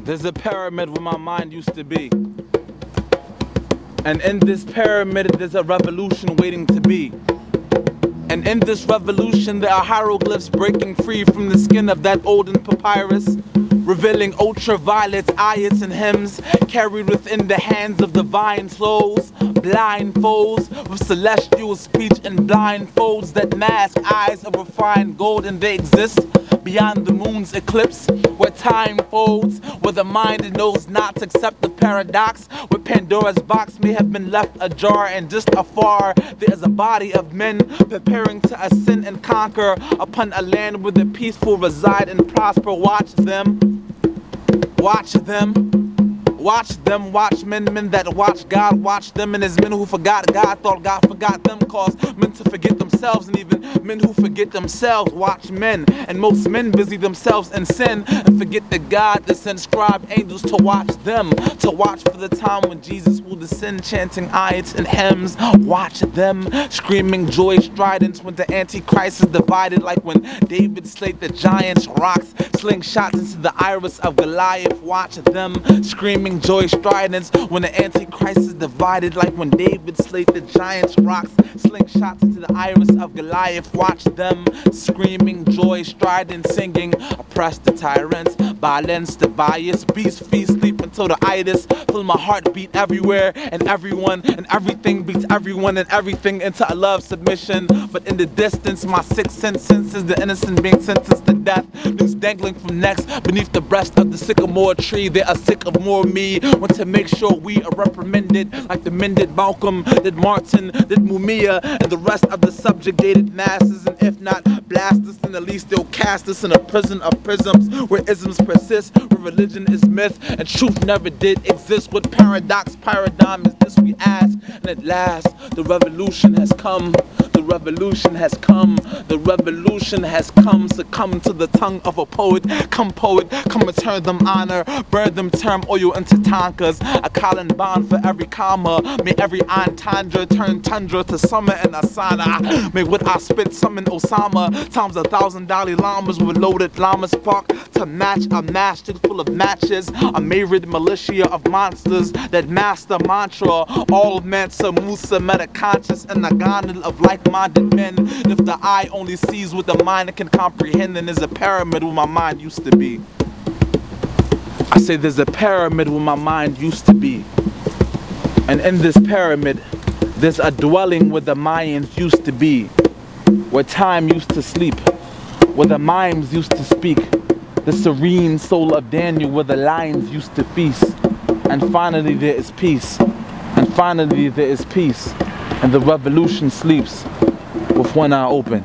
There's a pyramid where my mind used to be. And in this pyramid, there's a revolution waiting to be. And in this revolution, there are hieroglyphs breaking free from the skin of that olden papyrus, revealing ultraviolet ayats and hymns carried within the hands of divine souls, blindfolds with celestial speech and blindfolds that mask eyes of refined gold, and they exist beyond the moon's eclipse, where time folds, where the mind knows not to accept the paradox, where Pandora's box may have been left ajar, and just afar there is a body of men preparing to ascend and conquer upon a land where the peaceful reside and prosper. Watch them, watch them. Watch them, watch men that watch God, watch them and his men who forgot God, thought God forgot them, caused men to forget themselves, and even men who forget themselves watch men, and most men busy themselves in sin and forget that God that sent scribe angels to watch them, to watch for the time when Jesus will descend, chanting ayats and hymns. Watch them, screaming joy strident when the Antichrist is divided, like when David slayed the giants, rocks, slingshots into the iris of Goliath. Watch them, screaming joy stridents when the Antichrist is divided, like when David slayed the giants, rocks, slingshots into the iris of Goliath. Watch them, screaming joy strident, singing, oppress the tyrants, violence the bias, beast feast, sleep until the itis, feel my heart beat everywhere and everyone, and everything beats everyone and everything into a love submission. But in the distance, my sixth sense senses the innocent being sentenced to death, news dangling from necks beneath the breast of the sycamore tree. They are sick of more me, want to make sure we are reprimanded like the men did Malcolm, did Martin, did Mumia, and the rest of the subjugated masses. And if not blast us, then at least they'll cast us in a prison of prisms where isms persist, where religion is myth and truth never did exist. What paradox paradigm is this, we ask? And at last the revolution has come. The revolution has come. The revolution has come. Succumb to the tongue of a poet. Come poet, come return them honor. Burn them term oil into tonkas. A collar bond for every comma. May every entendre turn tundra to summer and asana. May what I spit summon Osama times 1,000 Dalai Lamas with loaded llama spark to match a matchstick full of matches. A myriad militia of monsters that master mantra. All Mansa Musa meta-conscious and a gondola of like-minded men. If the eye only sees what the mind can comprehend, then there's a pyramid where my mind used to be. I say there's a pyramid where my mind used to be. And in this pyramid, there's a dwelling where the Mayans used to be, where time used to sleep, where the mimes used to speak, the serene soul of Daniel where the lions used to feast. And finally there is peace. And finally there is peace. And the revolution sleeps with one eye open.